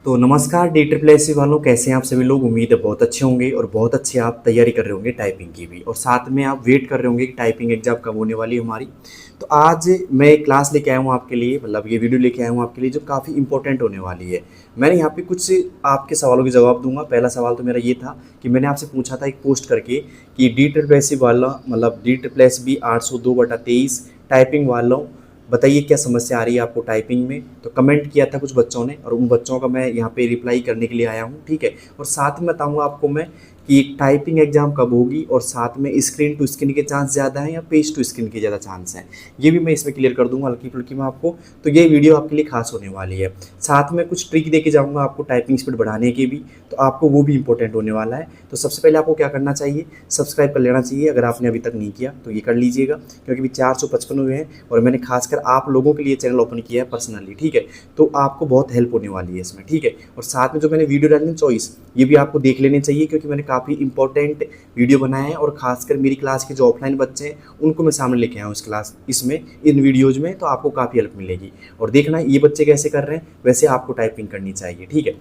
तो नमस्कार D triple S C वालों, कैसे हैं आप सभी लोग। उम्मीद है बहुत अच्छे होंगे और बहुत अच्छे आप तैयारी कर रहे होंगे टाइपिंग की भी, और साथ में आप वेट कर रहे होंगे कि टाइपिंग एग्जाम कब होने वाली है हमारी। तो आज मैं एक क्लास लेके आया हूँ आपके लिए, मतलब ये वीडियो लेके आया हूँ आपके लिए जो काफ़ी इंपॉर्टेंट होने वाली है। मैंने यहाँ पे कुछ आपके सवालों के जवाब दूंगा। पहला सवाल तो मेरा ये था कि मैंने आपसे पूछा था एक पोस्ट करके कि डी ट्रिपल एस सी वाला, मतलब D triple S B 802/23 typing वालों, बताइए क्या समस्या आ रही है आपको टाइपिंग में। तो कमेंट किया था कुछ बच्चों ने, और उन बच्चों का मैं यहाँ पे रिप्लाई करने के लिए आया हूँ, ठीक है। और साथ में बताऊँगा आपको मैं कि टाइपिंग एग्जाम कब होगी, और साथ में स्क्रीन टू स्क्रीन के चांस ज़्यादा हैं या पेज टू स्क्रीन के ज़्यादा चांस हैं, ये भी मैं इसमें क्लियर कर दूंगा हल्की फुल्की में आपको। तो ये वीडियो आपके लिए खास होने वाली है। साथ में कुछ ट्रिक दे के जाऊँगा आपको टाइपिंग स्पीड बढ़ाने की भी, तो आपको वो भी इंपॉर्टेंट होने वाला है। तो सबसे पहले आपको क्या करना चाहिए, सब्सक्राइब कर लेना चाहिए। अगर आपने अभी तक नहीं किया तो ये कर लीजिएगा, क्योंकि अभी 455 हुए हैं और मैंने खासकर आप लोगों के लिए चैनल ओपन किया है पर्सनली, ठीक है। तो आपको बहुत हेल्प होने वाली है इसमें, ठीक है। और साथ में जो मैंने वीडियो डाली चॉइस, ये भी आपको देख लेनी चाहिए, क्योंकि मैंने काफ़ी इंपॉर्टेंट वीडियो बनाए हैं, और खासकर मेरी क्लास के जो ऑफलाइन बच्चे हैं उनको मैं सामने लेके आया हूँ इस क्लास इसमें, इन वीडियोज़ में। तो आपको काफ़ी हेल्प मिलेगी। और देखना ये बच्चे कैसे कर रहे हैं, वैसे आपको टाइपिंग करनी चाहिए, ठीक है।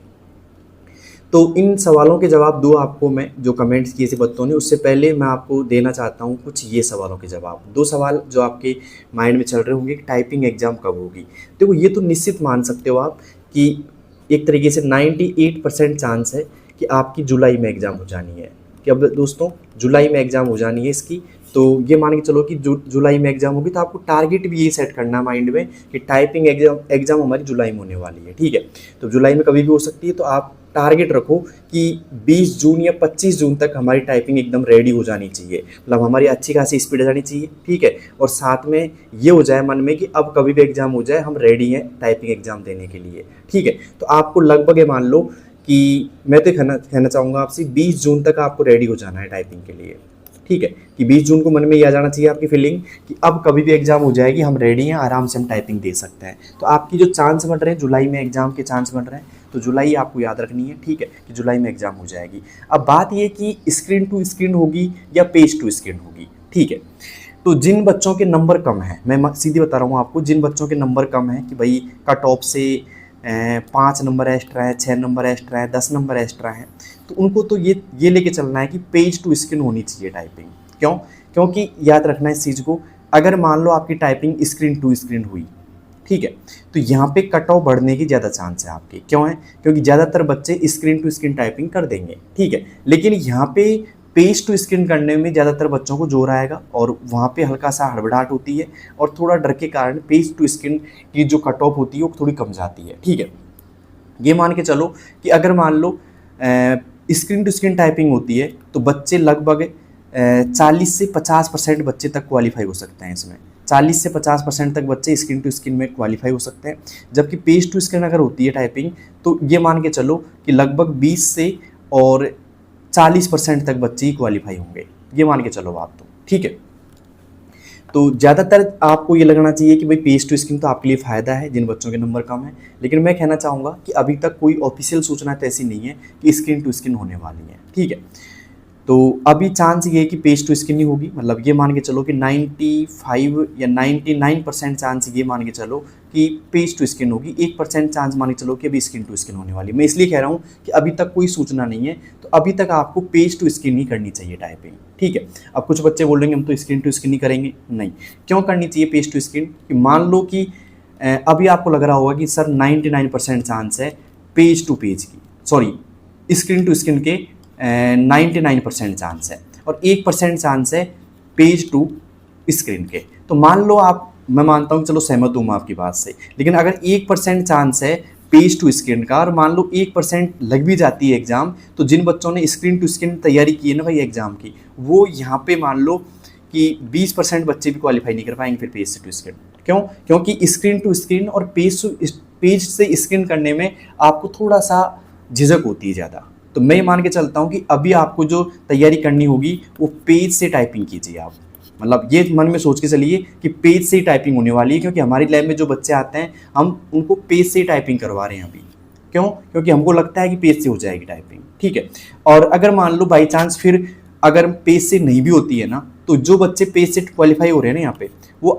तो इन सवालों के जवाब दो आपको मैं, जो कमेंट्स किए थे बच्चों ने। उससे पहले मैं आपको देना चाहता हूँ कुछ ये सवालों के जवाब। दो सवाल जो आपके माइंड में चल रहे होंगे कि टाइपिंग एग्जाम कब होगी। देखो, ये तो निश्चित मान सकते हो आप कि एक तरीके से 98% चांस है कि आपकी जुलाई में एग्ज़ाम हो जानी है। कि अब दोस्तों जुलाई में एग्ज़ाम हो जानी है इसकी, तो ये मान के चलो कि जुलाई में एग्ज़ाम होगी। तो आपको टारगेट भी ये सेट करना माइंड में कि टाइपिंग एग्ज़ाम हमारी जुलाई में होने वाली है, ठीक है। तो जुलाई में कभी भी हो सकती है। तो आप टारगेट रखो कि 20 जून या 25 जून तक हमारी टाइपिंग एकदम रेडी हो जानी चाहिए, मतलब हमारी अच्छी खासी स्पीड आ जानी चाहिए, ठीक है। और साथ में ये हो जाए मन में कि अब कभी भी एग्ज़ाम हो जाए हम रेडी हैं टाइपिंग एग्ज़ाम देने के लिए, ठीक है। तो आपको लगभग ये मान लो कि मैं तो कहना चाहूँगा आपसे 20 जून तक आपको रेडी हो जाना है टाइपिंग के लिए, ठीक है। कि 20 जून को मन में ये आ जाना चाहिए आपकी फीलिंग कि अब कभी भी एग्जाम हो जाएगी, हम रेडी हैं, आराम से हम टाइपिंग दे सकते हैं। तो आपकी जो चांस बन रहे हैं जुलाई में एग्जाम के चांस बन रहे हैं, तो जुलाई आपको याद रखनी है, ठीक है, कि जुलाई में एग्जाम हो जाएगी। अब बात ये कि स्क्रीन टू स्क्रीन होगी या पेज टू स्क्रीन होगी, ठीक है। तो जिन बच्चों के नंबर कम हैं, मैं सीधी बता रहा हूँ आपको, जिन बच्चों के नंबर कम हैं कि भाई कट ऑफ से 5 नंबर एक्स्ट्रा है, 6 नंबर एक्स्ट्रा है, 10 नंबर एक्स्ट्रा है, तो उनको तो ये लेके चलना है कि पेज टू स्क्रीन होनी चाहिए टाइपिंग। क्यों? क्योंकि याद रखना इस चीज़ को, अगर मान लो आपकी टाइपिंग स्क्रीन टू स्क्रीन हुई, ठीक है, तो यहाँ पे कट ऑफ बढ़ने की ज़्यादा चांस है आपके। क्यों है? क्योंकि ज़्यादातर बच्चे स्क्रीन टू स्क्रीन टाइपिंग कर देंगे, ठीक है। लेकिन यहाँ पे पेज टू स्क्रीन करने में ज़्यादातर बच्चों को जोर आएगा, और वहाँ पे हल्का सा हड़बड़ाहट होती है, और थोड़ा डर के कारण पेज टू स्क्रीन की जो कट ऑफ होती है वो थोड़ी कम जाती है, ठीक है। ये मान के चलो कि अगर मान लो स्क्रीन टू स्क्रीन टाइपिंग होती है, तो बच्चे लगभग 40 से 50% बच्चे तक क्वालिफाई हो सकते हैं इसमें। 40 से 50% तक बच्चे स्क्रीन टू स्क्रीन में क्वालिफाई हो सकते हैं। जबकि पेज टू स्क्रीन अगर होती है टाइपिंग, तो ये मान के चलो कि लगभग 20 से और 40% तक बच्चे ही क्वालिफाई होंगे, ये मान के चलो आप, तो ठीक है। तो ज़्यादातर आपको ये लगना चाहिए कि भाई पेज टू स्क्रीन तो आपके लिए फ़ायदा है जिन बच्चों के नंबर कम है। लेकिन मैं कहना चाहूँगा कि अभी तक कोई ऑफिशियल सूचना तो ऐसी नहीं है कि स्क्रीन टू स्क्रीन होने वाली है, ठीक है। तो अभी चांस ये है कि पेज टू स्क्रीन ही होगी, मतलब ये मान के चलो कि 95 या 99% चांस ये मान के चलो कि पेज टू स्क्रीन होगी। 1% चांस मान के चलो कि अभी स्क्रीन टू स्क्रीन होने वाली है। मैं इसलिए कह रहा हूँ कि अभी तक कोई सूचना नहीं है, तो अभी तक आपको पेज टू स्क्रीन ही करनी चाहिए टाइपिंग, ठीक है। अब कुछ बच्चे बोलेंगे हम तो स्क्रीन टू स्क्रीन ही करेंगे, नहीं। क्यों करनी चाहिए पेज टू स्क्रीन? कि मान लो कि अभी आपको लग रहा होगा कि सर 99% चांस है पेज टू पेज की, सॉरी स्क्रीन टू स्क्रीन के 99% चांस है, और 1% चांस है पेज टू स्क्रीन के। तो मान लो आप, मैं मानता हूँ चलो सहमत हूँ मैं आपकी बात से, लेकिन अगर 1% चांस है पेज टू स्क्रीन का, और मान लो 1% लग भी जाती है एग्ज़ाम, तो जिन बच्चों ने स्क्रीन टू स्क्रीन तैयारी की है ना भाई एग्ज़ाम की, वो यहाँ पे मान लो कि 20% बच्चे भी क्वालिफाई नहीं कर पाएंगे फिर पेज टू स्क्रीन। क्यों? क्योंकि स्क्रीन टू स्क्रीन और पेज से स्क्रीन करने में आपको थोड़ा सा झिझक होती है ज़्यादा। तो मैं मान के चलता हूँ कि अभी आपको जो तैयारी करनी होगी वो पेज से टाइपिंग कीजिए आप, मतलब ये मन में सोच के चलिए कि पेज से ही टाइपिंग होने वाली है। क्योंकि हमारी लैब में जो बच्चे आते हैं हम उनको पेज से ही टाइपिंग करवा रहे हैं अभी। क्यों? क्योंकि हमको लगता है कि पेज से हो जाएगी टाइपिंग, ठीक है। और अगर मान लो बाई चांस फिर अगर पेज से नहीं भी होती है ना, तो जो बच्चे पेज से क्वालिफाई हो रहे हैं ना यहाँ पे, वो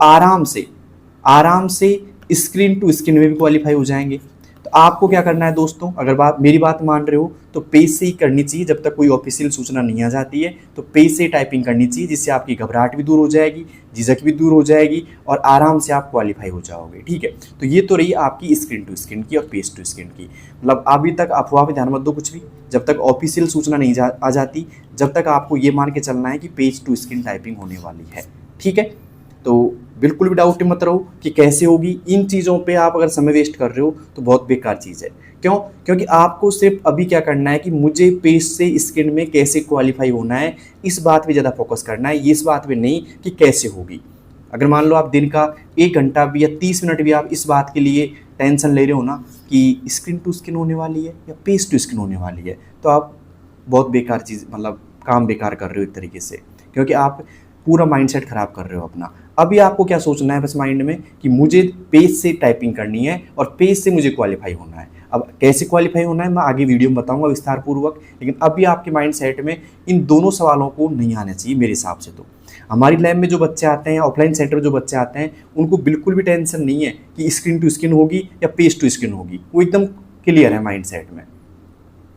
आराम से स्क्रीन टू स्क्रीन में भी क्वालिफाई हो जाएंगे। तो तो आपको क्या करना है दोस्तों, अगर मेरी बात मान रहे हो तो पेज से ही करनी चाहिए। जब तक कोई ऑफिशियल सूचना नहीं आ जाती है तो पेज से टाइपिंग करनी चाहिए, जिससे आपकी घबराहट भी दूर हो जाएगी, झिझक भी दूर हो जाएगी और आराम से आप क्वालिफाई हो जाओगे। ठीक है, तो ये तो रही आपकी स्क्रीन टू स्क्रीन की और पेज टू स्क्रीन की। मतलब अभी तक अफवाह पे ध्यान मत दो कुछ भी, जब तक ऑफिशियल सूचना नहीं आ जाती, जब तक आपको ये मान के चलना है कि पेज टू स्क्रीन टाइपिंग होने वाली है। ठीक है, तो बिल्कुल भी डाउट मत रहो कि कैसे होगी। इन चीज़ों पे आप अगर समय वेस्ट कर रहे हो तो बहुत बेकार चीज़ है। क्यों? क्योंकि आपको सिर्फ अभी क्या करना है कि मुझे पेज से स्क्रीन में कैसे क्वालिफाई होना है, इस बात पे ज़्यादा फोकस करना है, इस बात पे नहीं कि कैसे होगी। अगर मान लो आप दिन का 1 घंटा भी या 30 मिनट भी आप इस बात के लिए टेंशन ले रहे हो ना कि स्क्रीन टू स्क्रीन होने वाली है या पेज टू स्क्रीन होने वाली है, तो आप बहुत बेकार चीज़, मतलब काम बेकार कर रहे हो एक तरीके से, क्योंकि आप पूरा माइंडसेट खराब कर रहे हो अपना। अभी आपको क्या सोचना है बस माइंड में कि मुझे पेज से टाइपिंग करनी है और पेज से मुझे क्वालिफाई होना है। अब कैसे क्वालिफाई होना है मैं आगे वीडियो में बताऊंगा विस्तार पूर्वक, लेकिन अभी आपके माइंडसेट में इन दोनों सवालों को नहीं आना चाहिए मेरे हिसाब से। तो हमारी लैब में जो बच्चे आते हैं, ऑफलाइन सेंटर में जो बच्चे आते हैं, उनको बिल्कुल भी टेंशन नहीं है कि स्क्रीन टू स्क्रीन होगी या पेज टू स्क्रीन होगी। वो एकदम क्लियर है माइंडसेट में,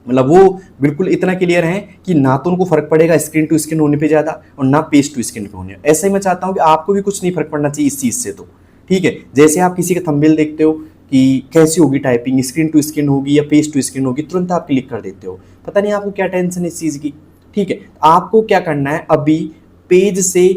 मतलब वो बिल्कुल इतना क्लियर है कि ना तो उनको फर्क पड़ेगा स्क्रीन टू स्क्रीन होने पे ज़्यादा और ना पेज टू स्क्रीन पे होने। ऐसा ही मैं चाहता हूँ कि आपको भी कुछ नहीं फर्क पड़ना चाहिए इस चीज़ से। तो ठीक है, जैसे आप किसी का थंबनेल देखते हो कि कैसी होगी टाइपिंग, स्क्रीन टू स्क्रीन होगी या पेज टू स्क्रीन होगी, तुरंत आप क्लिक कर देते हो, पता नहीं आपको क्या टेंशन है इस चीज़ की। ठीक है, आपको क्या करना है, अभी पेज से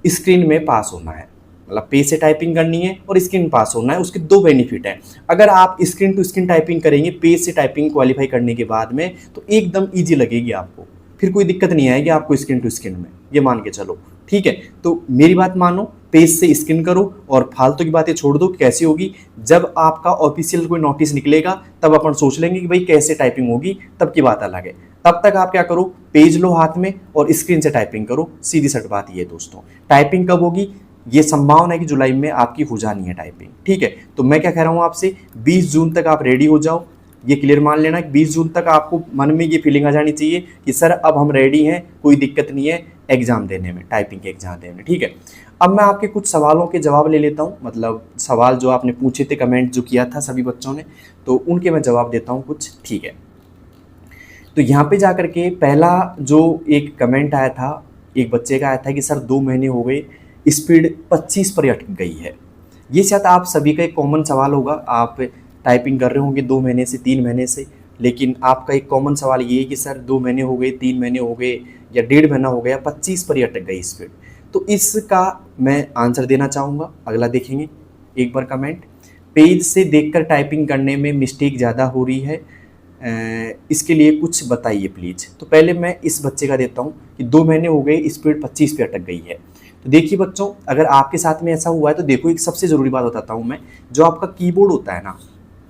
स्क्रीन में पास होना है, मतलब पेज से टाइपिंग करनी है और स्क्रीन पास होना है। उसके दो बेनिफिट हैं। अगर आप स्क्रीन टू स्क्रीन टाइपिंग करेंगे पेज से टाइपिंग क्वालिफाई करने के बाद में, तो एकदम ईजी लगेगी आपको, फिर कोई दिक्कत नहीं आएगी आपको स्क्रीन टू स्क्रीन में, ये मान के चलो। ठीक है, तो मेरी बात मानो, पेज से स्क्रीन करो और फालतू की बातें छोड़ दो। कैसी होगी, जब आपका ऑफिशियल कोई नोटिस निकलेगा तब अपन सोच लेंगे कि भाई कैसे टाइपिंग होगी, तब की बात अलग है। तब तक आप क्या करो, पेज लो हाथ में और स्क्रीन से टाइपिंग करो। सीधी सट बात ये दोस्तों। टाइपिंग कब होगी, ये संभावना है कि जुलाई में आपकी हो जानी है टाइपिंग। ठीक है, तो मैं क्या कह रहा हूँ आपसे, 20 जून तक आप रेडी हो जाओ। ये क्लियर मान लेना कि 20 जून तक आपको मन में ये फीलिंग आ जानी चाहिए कि सर अब हम रेडी हैं, कोई दिक्कत नहीं है एग्जाम देने में, टाइपिंग के एग्जाम देने में। ठीक है, अब मैं आपके कुछ सवालों के जवाब ले लेता हूँ, मतलब सवाल जो आपने पूछे थे, कमेंट जो किया था सभी बच्चों ने, तो उनके मैं जवाब देता हूँ कुछ। ठीक है, तो यहाँ पे जाकर के पहला जो एक कमेंट आया था, एक बच्चे का आया था कि सर 2 महीने हो गए, स्पीड 25 पर अटक गई है। ये शायद आप सभी का एक कॉमन सवाल होगा, आप टाइपिंग कर रहे होंगे 2 महीने से 3 महीने से, लेकिन आपका एक कॉमन सवाल ये है कि सर 2 महीने हो गए, 3 महीने हो गए या 1.5 महीना हो गया, 25 पर ही अटक गई स्पीड। तो इसका मैं आंसर देना चाहूँगा। अगला देखेंगे एक बार कमेंट, पेज से देखकर टाइपिंग करने में मिस्टेक ज़्यादा हो रही है, इसके लिए कुछ बताइए प्लीज़। तो पहले मैं इस बच्चे का देता हूँ कि 2 महीने हो गए, स्पीड 25 पे अटक गई है। तो देखिए बच्चों, अगर आपके साथ में ऐसा हुआ है तो देखो, एक सबसे ज़रूरी बात बताता हूँ मैं, जो आपका कीबोर्ड होता है ना,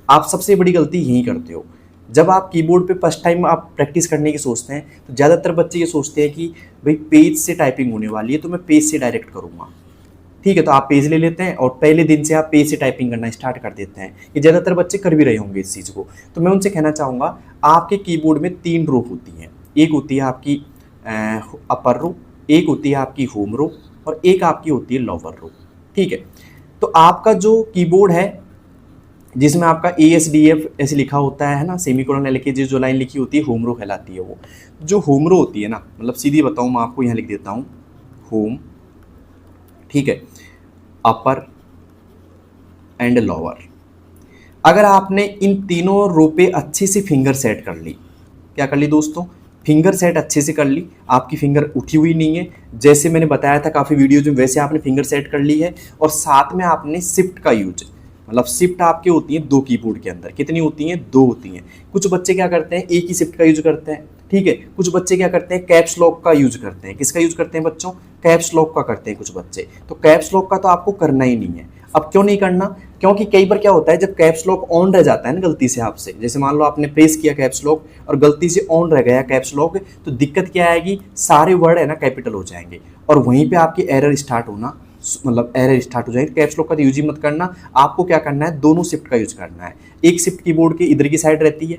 आप सबसे बड़ी गलती यही करते हो। जब आप कीबोर्ड पे फर्स्ट टाइम आप प्रैक्टिस करने की सोचते हैं तो ज़्यादातर बच्चे ये सोचते हैं कि भाई पेज से टाइपिंग होने वाली है तो मैं पेज से डायरेक्ट करूँगा। ठीक है, तो आप पेज ले लेते हैं और पहले दिन से आप पेज से टाइपिंग करना स्टार्ट कर देते हैं। ये ज़्यादातर बच्चे कर भी रहे होंगे इस चीज़ को। तो मैं उनसे कहना चाहूँगा, आपके कीबोर्ड में 3 रो होती हैं। एक होती है आपकी अपर रो, एक होती है आपकी होम रो और एक आपकी होती है लोअर रो। ठीक है, तो आपका जो कीबोर्ड है जिसमें आपका ASDF ऐसे लिखा होता है ना, सेमीकोलन लेके जो लाइन लिखी होती है, होम रो कहलाती है। वो जो होम रो होती है ना, मतलब सीधी बताऊँ मैं आपको, यहाँ लिख देता हूँ होम, ठीक है, अपर एंड लोअर। अगर आपने इन तीनों रो पे अच्छे से फिंगर सेट कर ली, क्या कर ली दोस्तों, फिंगर सेट अच्छे से कर ली, आपकी फिंगर उठी हुई नहीं है, जैसे मैंने बताया था काफ़ी वीडियोज में, वैसे आपने फिंगर सेट कर ली है, और साथ में आपने शिफ्ट का यूज, मतलब शिफ्ट आपकी होती है 2 कीबोर्ड के अंदर, कितनी होती हैं, 2 होती हैं। कुछ बच्चे क्या करते हैं, एक ही शिफ्ट का यूज करते हैं। ठीक है, कुछ बच्चे क्या करते हैं, कैप्स लॉक का यूज करते हैं। किसका यूज करते हैं बच्चों, कैप्स लॉक का करते हैं कुछ बच्चे। तो कैप्स लॉक का तो आपको करना ही नहीं है। अब क्यों नहीं करना, क्योंकि कई बार क्या होता है, जब कैप्स लॉक ऑन रह जाता है ना गलती से आपसे, जैसे मान लो आपने प्रेस किया कैप्स लॉक और गलती से ऑन रह गया कैप्स लॉक, तो दिक्कत क्या आएगी, सारे वर्ड है ना कैपिटल हो जाएंगे और वहीं पे आपकी एरर स्टार्ट होना, मतलब एरर स्टार्ट हो जाएगी। कैप्स लॉक का तो यूज ही मत करना। आपको क्या करना है, दोनों शिफ्ट का यूज करना है। एक शिफ्ट कीबोर्ड के इधर की साइड रहती है,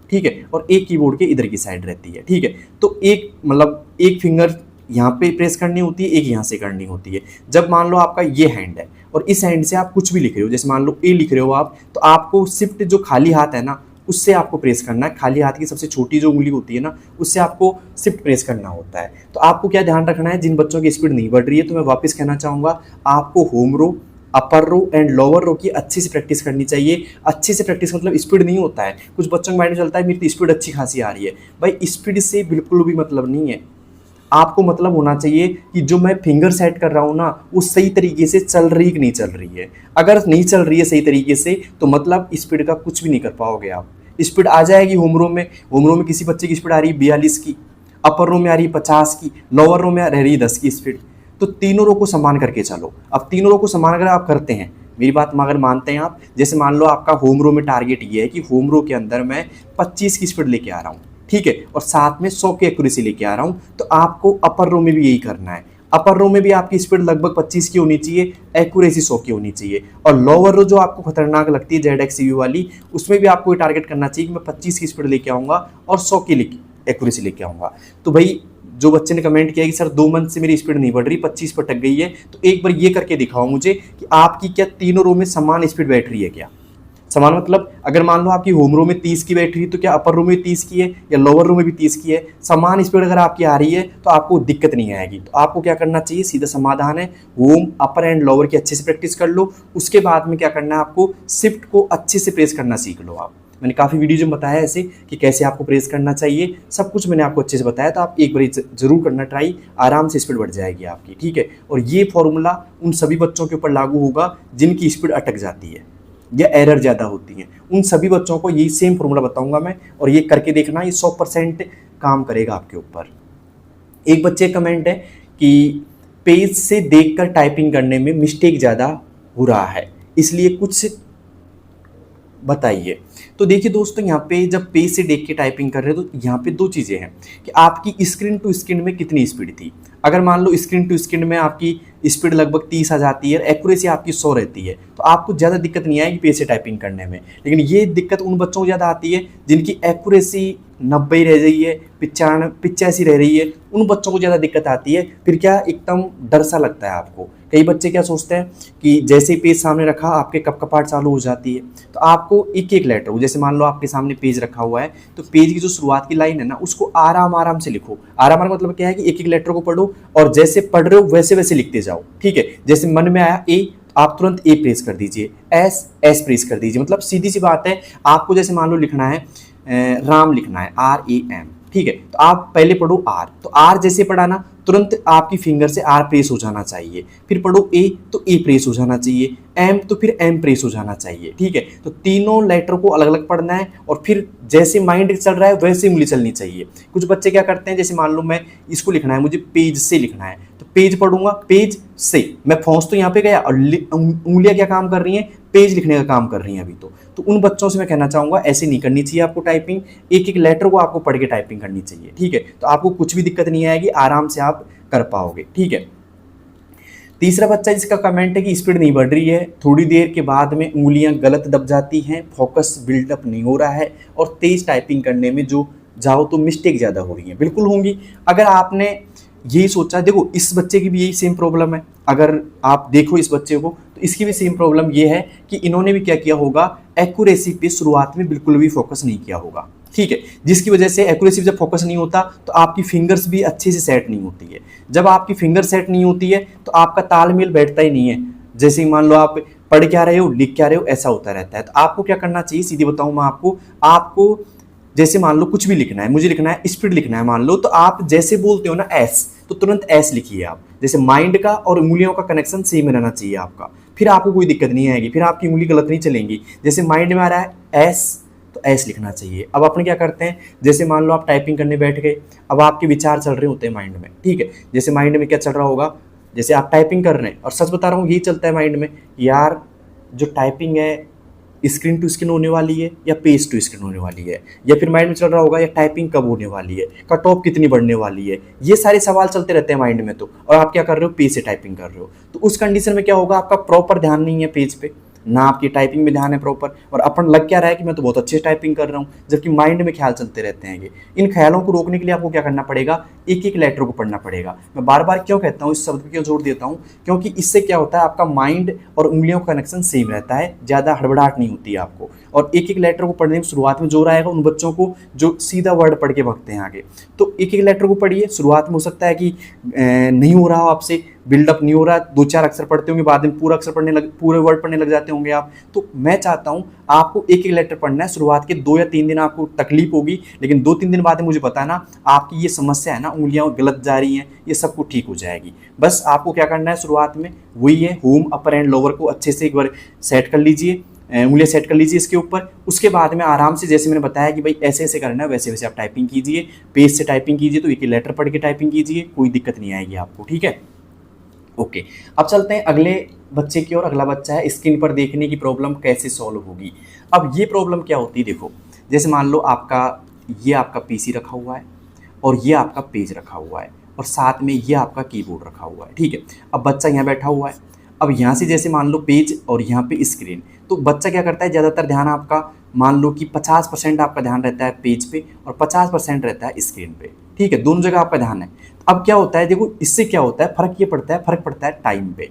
ठीक है, और एक कीबोर्ड के इधर की साइड रहती है। ठीक है, तो एक मतलब एक फिंगर यहाँ पे प्रेस करनी होती है, एक यहाँ से करनी होती है। जब मान लो आपका ये हैंड है और इस हैंड से आप कुछ भी लिख रहे हो, जैसे मान लो ए लिख रहे हो आप, तो आपको शिफ्ट जो खाली हाथ है ना उससे आपको प्रेस करना है। खाली हाथ की सबसे छोटी जो उंगली होती है ना उससे आपको शिफ्ट प्रेस करना होता है। तो आपको क्या ध्यान रखना है, जिन बच्चों की स्पीड नहीं बढ़ रही है तो मैं वापस कहना चाहूँगा आपको home row, upper row and lower row की अच्छे से प्रैक्टिस करनी चाहिए। अच्छे से प्रैक्टिस मतलब स्पीड नहीं होता है, कुछ बच्चों के माइंड में चलता है मेरी तो स्पीड अच्छी खासी आ रही है। भाई स्पीड से बिल्कुल भी मतलब नहीं है, आपको मतलब होना चाहिए कि जो मैं फिंगर सेट कर रहा हूँ ना वो सही तरीके से चल रही कि नहीं चल रही है। अगर नहीं चल रही है सही तरीके से तो मतलब स्पीड का कुछ भी नहीं कर पाओगे आप। स्पीड आ जाएगी होम रो में, होम रो में किसी बच्चे की स्पीड आ रही है 42 की, अपर रो में आ रही है 50 की, लोअर रो में रह रही है 10 की स्पीड। तो तीनों रो को समान करके चलो। अब तीनों रो को समान अगर आप करते हैं, मेरी बात अगर मानते हैं आप, जैसे मान लो आपका होम रो में टारगेट ये है कि होम रो के अंदर मैं 25 की स्पीड लेके आ रहा हूँ, ठीक है, और साथ में 100 की एक्यूरेसी लेके आ रहा हूँ, तो आपको अपर रो में भी यही करना है। अपर रो में भी आपकी स्पीड लगभग 25 की होनी चाहिए, एक्यूरेसी 100 की होनी चाहिए। और लोअर रो जो आपको खतरनाक लगती है ZXCU वाली, उसमें भी आपको ये टारगेट करना चाहिए कि मैं 25 की स्पीड लेके आऊँगा और 100 की एक्यूरेसी लेके आऊँगा। तो भाई जो बच्चे ने कमेंट किया कि सर 2 मंथ से मेरी स्पीड नहीं बढ़ रही, 25 पर टक गई है, तो एक बार ये करके दिखाओ मुझे कि आपकी क्या तीनों रो में समान स्पीड बैठ रही है क्या। समान मतलब अगर मान लो आपकी होम रो में 30 की बैटरी तो क्या अपर रो में 30 की है या लोअर रो में भी 30 की है, समान स्पीड अगर आपकी आ रही है तो आपको दिक्कत नहीं आएगी। तो आपको क्या करना चाहिए, सीधा समाधान है, होम अपर एंड लोअर की अच्छे से प्रैक्टिस कर लो। उसके बाद में क्या करना है, आपको शिफ्ट को अच्छे से प्रेस करना सीख लो आप। मैंने काफ़ी वीडियो में बताया ऐसे कि कैसे आपको प्रेस करना चाहिए, सब कुछ मैंने आपको अच्छे से बताया। तो आप एक बार जरूर करना ट्राई, आराम से स्पीड बढ़ जाएगी आपकी, ठीक है। और ये फॉर्मूला उन सभी बच्चों के ऊपर लागू होगा जिनकी स्पीड अटक जाती है या एरर ज़्यादा होती है, उन सभी बच्चों को यही सेम फॉर्मूला बताऊंगा मैं, और ये करके देखना, ये 100% काम करेगा आपके ऊपर। एक बच्चे कमेंट है कि पेज से देखकर टाइपिंग करने में मिस्टेक ज़्यादा हो रहा है, इसलिए कुछ बताइए। तो देखिए दोस्तों, यहाँ पे जब पेज से देख के टाइपिंग कर रहे हो तो यहाँ पे दो चीज़ें हैं कि आपकी स्क्रीन टू स्क्रीन में कितनी स्पीड थी। अगर मान लो स्क्रीन टू स्क्रीन में आपकी स्पीड लगभग 30 आ जाती है, एक्यूरेसी आपकी 100 रहती है, तो आपको ज़्यादा दिक्कत नहीं आएगी पेज से टाइपिंग करने में। लेकिन ये दिक्कत उन बच्चों को ज़्यादा आती है जिनकी एक्यूरेसी 90 रह रही है, 85 रह रही है, उन बच्चों को ज़्यादा दिक्कत आती है। फिर क्या एकदम डर सा लगता है आपको। कई बच्चे क्या सोचते हैं कि जैसे ही पेज सामने रखा आपके कपकपाहट चालू हो जाती है। तो आपको एक एक लेटर, जैसे मान लो आपके सामने पेज रखा हुआ है तो पेज की जो शुरुआत की लाइन है ना उसको आराम आराम से लिखो। आराम आराम मतलब क्या है कि एक एक लेटर को पढ़ो और जैसे पढ़ रहे हो वैसे वैसे लिखते जाओ, ठीक है। जैसे मन में आया ए, आप तुरंत ए प्रेस कर दीजिए, एस प्रेस कर दीजिए। मतलब सीधी सी बात है, आपको जैसे मान लो लिखना है राम लिखना है RAM, ठीक है, तो आप पहले पढ़ो आर, तो आर जैसे पढ़ा ना तुरंत आपकी फिंगर से आर प्रेस हो जाना चाहिए। फिर पढ़ो ए तो ए प्रेस हो जाना चाहिए, एम तो फिर एम प्रेस हो जाना चाहिए, ठीक है। तो तीनों लेटर को अलग अलग पढ़ना है और फिर जैसे माइंड चल रहा है वैसे उंगली चलनी चाहिए। कुछ बच्चे क्या करते हैं, जैसे मान लो मैं इसको लिखना है, मुझे पेज से लिखना है तो पेज पढ़ूंगा, पेज से मैं फॉन्स तो यहाँ पे गया और उंगलियां क्या काम कर रही हैं, पेज लिखने का काम कर रही हैं अभी तो उन बच्चों से मैं कहना चाहूँगा ऐसे नहीं करनी चाहिए आपको टाइपिंग। एक एक लेटर को आपको पढ़ के टाइपिंग करनी चाहिए, ठीक है। तो आपको कुछ भी दिक्कत नहीं आएगी, आराम से आप कर पाओगे, ठीक है। तीसरा बच्चा जिसका कमेंट है कि स्पीड नहीं बढ़ रही है, थोड़ी देर के बाद में उंगलियां गलत दब जाती हैं, फोकस बिल्डअप नहीं हो रहा है और तेज टाइपिंग करने में जो जाओ तो मिस्टेक ज़्यादा हो रही है। बिल्कुल होंगी। अगर आपने यही सोचा, देखो इस बच्चे की भी यही सेम प्रॉब्लम है, अगर आप देखो इस बच्चे को तो इसकी भी सेम प्रॉब्लम ये है कि इन्होंने भी क्या किया होगा, एक्यूरेसी पे शुरुआत में बिल्कुल भी फोकस नहीं किया होगा, ठीक है। जिसकी वजह से एक्यूरेसी जब फोकस नहीं होता तो आपकी फिंगर्स भी अच्छे से सेट नहीं होती है। जब आपकी फिंगर सेट नहीं होती है तो आपका तालमेल बैठता ही नहीं है। जैसे मान लो आप पढ़ क्या रहे हो, लिख क्या रहे हो, ऐसा होता रहता है। तो आपको क्या करना चाहिए, सीधी बताऊं मैं आपको जैसे मान लो कुछ भी लिखना है, मुझे लिखना है स्पीड लिखना है मान लो, तो आप जैसे बोलते हो ना एस, तो तुरंत एस लिखिए आप। जैसे माइंड का और उंगलियों का कनेक्शन सेम रहना चाहिए आपका, फिर आपको कोई दिक्कत नहीं आएगी, फिर आपकी उंगली गलत नहीं चलेंगी। जैसे माइंड में आ रहा है एस तो एस लिखना चाहिए। अब अपने क्या करते हैं, जैसे मान लो आप टाइपिंग करने बैठ गए, अब आपके विचार चल रहे होते हैं माइंड में, ठीक है। जैसे माइंड में क्या चल रहा होगा, जैसे आप टाइपिंग कर रहे हैं और सच बता रहा हूँ यही चलता है माइंड में, यार जो टाइपिंग है स्क्रीन टू स्क्रीन होने वाली है या पेज टू स्क्रीन होने वाली है, या फिर माइंड में चल रहा होगा या टाइपिंग कब होने वाली है, कट ऑफ कितनी बढ़ने वाली है। ये सारे सवाल चलते रहते हैं माइंड में। तो और आप क्या कर रहे हो, पेज से टाइपिंग कर रहे हो, तो उस कंडीशन में क्या होगा, आपका प्रॉपर ध्यान नहीं है पेज पे, ना आपकी टाइपिंग में ध्यान है प्रॉपर, और अपन लग क्या रहा है कि मैं तो बहुत अच्छे टाइपिंग कर रहा हूँ, जबकि माइंड में ख्याल चलते रहते हैं। इन ख्यालों को रोकने के लिए आपको क्या करना पड़ेगा, एक एक लेटर को पढ़ना पड़ेगा। मैं बार बार क्यों कहता हूँ, इस शब्द पर क्यों जोर देता हूँ, क्योंकि इससे क्या होता है, आपका माइंड और उंगलियों का कनेक्शन सेम रहता है, ज़्यादा हड़बड़ाहट नहीं होती है आपको। और एक एक लेटर को पढ़ने में शुरुआत में जोर आएगा उन बच्चों को जो सीधा वर्ड पढ़ के भगते हैं आगे। तो एक एक लेटर को पढ़िए, शुरुआत में हो सकता है कि नहीं हो रहा हो आपसे, बिल्डअप नहीं हो रहा, 2-4 अक्षर पढ़ते होंगे, बाद में पूरा अक्षर पूरे वर्ड पढ़ने लग जाते होंगे आप। तो मैं चाहता हूँ आपको एक एक लेटर पढ़ना है। शुरुआत के 2 या 3 दिन आपको तकलीफ होगी, लेकिन 2-3 दिन बाद में मुझे बताना आपकी ये समस्या है ना, उंगलियां गलत जा रही हैं, ये सब कुछ ठीक हो जाएगी। बस आपको क्या करना है, शुरुआत में वही है, होम अपर एंड लोअर को अच्छे से एक बार सेट कर लीजिए, उंगलियां सेट कर लीजिए इसके ऊपर। उसके बाद में आराम से, जैसे मैंने बताया कि भाई ऐसे ऐसे करना है, वैसे वैसे आप टाइपिंग कीजिए, पेज से टाइपिंग कीजिए, तो एक लेटर पढ़ के टाइपिंग कीजिए, कोई दिक्कत नहीं आएगी आपको, ठीक है। ओके, अब चलते हैं अगले बच्चे की ओर। अगला बच्चा है, स्क्रीन पर देखने की प्रॉब्लम कैसे सॉल्व होगी। अब ये प्रॉब्लम क्या होती है, देखो, जैसे मान लो ये आपका पीसी रखा हुआ है और ये आपका पेज रखा हुआ है और साथ में ये आपका कीबोर्ड रखा हुआ है, ठीक है। अब बच्चा यहाँ बैठा हुआ है, अब यहाँ से जैसे मान लो पेज और यहाँ पे स्क्रीन, तो बच्चा क्या करता है, ज़्यादातर ध्यान आपका, मान लो कि 50% आपका ध्यान रहता है पेज पे और 50% रहता है स्क्रीन पे, ठीक है, दोनों जगह आपका ध्यान है। अब क्या होता है, देखो इससे क्या होता है, फर्क पड़ता है टाइम पे।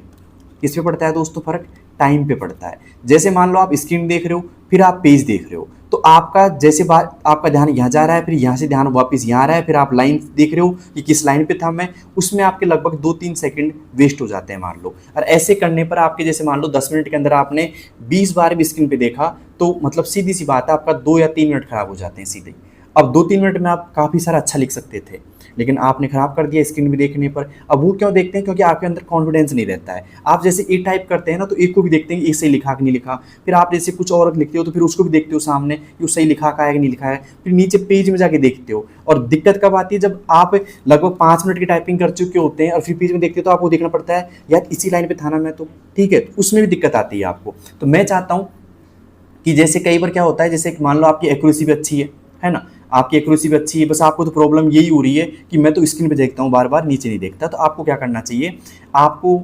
किस पे पड़ता है दोस्तों फर्क, टाइम पे पड़ता है। जैसे मान लो आप स्क्रीन देख रहे हो, फिर आप पेज देख रहे हो, तो आपका जैसे बात, आपका ध्यान यहाँ जा रहा है, फिर यहाँ से ध्यान वापस यहाँ आ रहा है, फिर आप लाइन देख रहे हो कि किस लाइन पे था मैं, उसमें आपके लगभग 2-3 सेकंड वेस्ट हो जाते हैं मान लो। और ऐसे करने पर आपके, जैसे मान लो 10 मिनट के अंदर आपने 20 बार भी स्क्रीन पे देखा, तो मतलब सीधी सी बात है, आपका 2 या 3 मिनट खराब हो जाते हैं सीधे। अब 2-3 मिनट में आप काफ़ी सारा अच्छा लिख सकते थे, लेकिन आपने खराब कर दिया स्क्रीन में देखने पर। अब वो क्यों देखते हैं, क्योंकि आपके अंदर कॉन्फिडेंस नहीं रहता है। आप जैसे ए टाइप करते हैं ना, तो एक को भी देखते हैं कि एक सही लिखा कि नहीं लिखा, फिर आप जैसे कुछ और लिखते हो तो फिर उसको भी देखते हो सामने कि वो सही लिखा का है कि नहीं लिखा है, फिर नीचे पेज में जाके देखते हो। और दिक्कत कब आती है, जब आप लगभग 5 मिनट की टाइपिंग कर चुके होते हैं और फिर पेज में देखते हो, तो आपको देखना पड़ता है यार इसी लाइन पर था ना मैं, तो ठीक है, उसमें भी दिक्कत आती है आपको। तो मैं चाहता हूँ कि जैसे कई बार क्या होता है, जैसे मान लो आपकी एक्यूरेसी भी अच्छी है ना, आपकी एक्यूरेसी भी अच्छी है, बस आपको तो प्रॉब्लम यही हो रही है कि मैं तो स्क्रीन पे देखता हूँ बार बार, नीचे नहीं देखता। तो आपको क्या करना चाहिए, आपको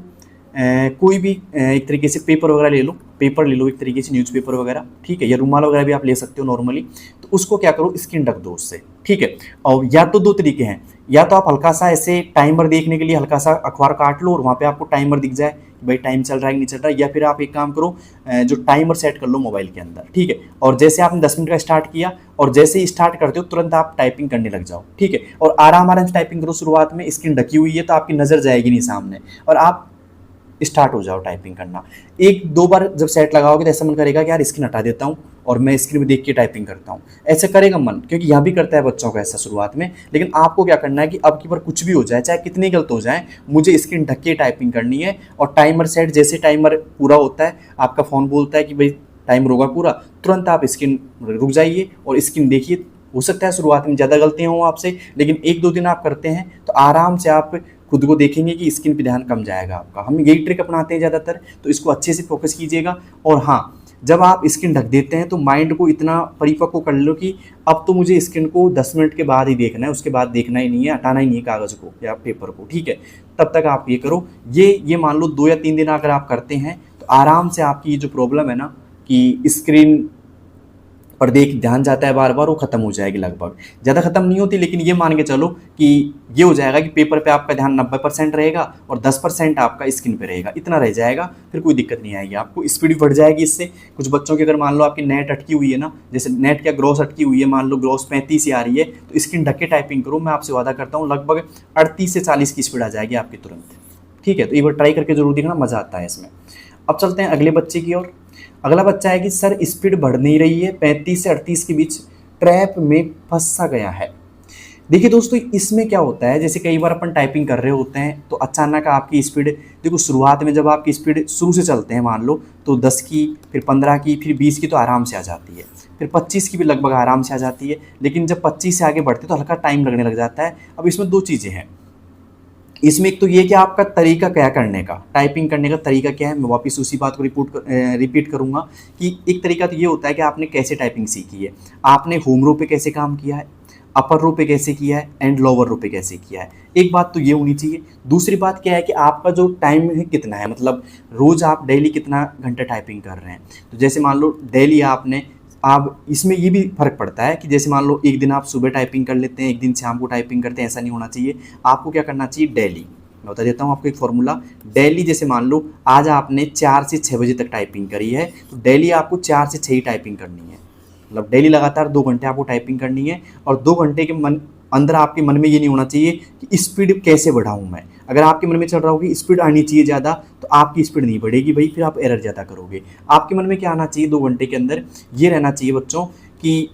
कोई भी एक तरीके से पेपर वगैरह ले लो, पेपर ले लो एक तरीके से, न्यूज़पेपर वगैरह, ठीक है, या रुमाल वगैरह भी आप ले सकते हो नॉर्मली। तो उसको क्या करो, स्क्रीन ढक दो उससे, ठीक है। और या तो 2 तरीके हैं, या तो आप हल्का सा ऐसे टाइमर देखने के लिए हल्का सा अखबार काट लो और वहाँ पे आपको टाइमर दिख जाए कि भाई टाइम चल रहा है कि नहीं चल रहा है, या फिर आप एक काम करो, जो टाइमर सेट कर लो मोबाइल के अंदर, ठीक है। और जैसे आपने 10 मिनट का स्टार्ट किया और जैसे ही स्टार्ट करते हो तुरंत आप टाइपिंग करने लग जाओ, ठीक है। और आराम से टाइपिंग करो, शुरुआत में स्क्रीन ढकी हुई है तो आपकी नज़र जाएगी नहीं सामने, और आप स्टार्ट हो जाओ टाइपिंग करना। 1-2 बार जब सेट लगाओगे तो ऐसा मन करेगा कि यार स्क्रीन हटा देता हूँ और मैं स्क्रीन में देख के टाइपिंग करता हूँ, ऐसे करेगा मन, क्योंकि यहाँ भी करता है बच्चों का ऐसा शुरुआत में। लेकिन आपको क्या करना है कि अब की बार कुछ भी हो जाए, चाहे कितनी गलत हो जाए, मुझे स्क्रीन ढक के टाइपिंग करनी है। और टाइमर सेट, जैसे टाइमर पूरा होता है, आपका फ़ोन बोलता है कि भाई टाइमर होगा पूरा, तुरंत आप स्क्रीन रुक जाइए और स्क्रीन देखिए। हो सकता है शुरुआत में ज़्यादा गलतियाँ हों आपसे, लेकिन 1-2 दिन आप करते हैं तो आराम से आप खुद को देखेंगे कि स्क्रीन पे ध्यान कम जाएगा आपका। हम यही ट्रिक अपनाते हैं ज़्यादातर, तो इसको अच्छे से फोकस कीजिएगा। और हाँ, जब आप स्क्रीन ढक देते हैं तो माइंड को इतना परिपक्व कर लो कि अब तो मुझे स्क्रीन को 10 मिनट के बाद ही देखना है, उसके बाद देखना ही नहीं है, हटाना ही नहीं है कागज़ को या पेपर को, ठीक है। तब तक आप ये करो। ये मान लो 2 या 3 दिन अगर आप करते हैं तो आराम से आपकी ये जो प्रॉब्लम है ना कि स्क्रीन पर ध्यान जाता है बार बार, वो खत्म हो जाएगी। लगभग ज़्यादा खत्म नहीं होती, लेकिन ये मान के चलो कि ये हो जाएगा कि पेपर पे आपका ध्यान 90% रहेगा और 10% आपका स्क्रीन पे रहेगा, इतना रह जाएगा, फिर कोई दिक्कत नहीं आएगी आपको। स्पीड भी बढ़ जाएगी इससे। कुछ बच्चों की अगर मान लो आपकी नेट अटकी हुई है ना, जैसे नेट क्या ग्रॉस अटकी हुई है, मान लो ग्रॉस 35 से आ रही है, तो स्क्रीन ढक के टाइपिंग करो, मैं आपसे वादा करता हूँ लगभग 38 से 40 की स्पीड आ जाएगी आपकी तुरंत, ठीक है। तो एक बार ट्राई करके जरूर देखना, मज़ा आता है इसमें। अब चलते हैं अगले बच्चे की ओर। अगला बच्चा है कि सर स्पीड बढ़ नहीं रही है, 35 से 38 के बीच ट्रैप में फंसा गया है। देखिए दोस्तों, इसमें क्या होता है, जैसे कई बार अपन टाइपिंग कर रहे होते हैं तो अचानक आपकी स्पीड, देखो शुरुआत में जब आपकी स्पीड शुरू से चलते हैं मान लो तो 10 की, फिर 15 की, फिर 20 की तो आराम से आ जाती है, फिर 25 की भी लगभग आराम से आ जाती है। लेकिन जब 25 से आगे बढ़ते तो हल्का टाइम लगने लग जाता है। अब इसमें 2 चीज़ें हैं। इसमें एक तो ये कि आपका तरीका क्या करने का, टाइपिंग करने का तरीका क्या है। मैं वापस उसी बात को रिपीट करूँगा कि एक तरीका तो ये होता है कि आपने कैसे टाइपिंग सीखी है, आपने होम रो पे कैसे काम किया है, अपर रो पे कैसे किया है एंड लोअर रो पे कैसे किया है। एक बात तो ये होनी चाहिए। दूसरी बात क्या है कि आपका जो टाइम है कितना है, मतलब रोज़ आप डेली कितना घंटा टाइपिंग कर रहे हैं। तो जैसे मान लो डेली आपने, आप इसमें ये भी फ़र्क पड़ता है कि जैसे मान लो एक दिन आप सुबह टाइपिंग कर लेते हैं, एक दिन शाम को टाइपिंग करते हैं, ऐसा नहीं होना चाहिए। आपको क्या करना चाहिए, डेली। मैं बता देता हूँ आपको एक फॉर्मूला। डेली जैसे मान लो आज आपने 4 से 6 बजे तक टाइपिंग करी है, तो डेली आपको 4 से 6 ही टाइपिंग करनी है। मतलब डेली लगातार 2 घंटे आपको टाइपिंग करनी है। और 2 घंटे के अंदर आपके मन में ये नहीं होना चाहिए कि स्पीड कैसे बढ़ाऊँ मैं। अगर आपके मन में चल रहा हो कि स्पीड आनी चाहिए ज़्यादा, तो आपकी स्पीड नहीं बढ़ेगी भाई, फिर आप एरर ज़्यादा करोगे। आपके मन में क्या आना चाहिए 2 घंटे के अंदर, ये रहना चाहिए बच्चों कि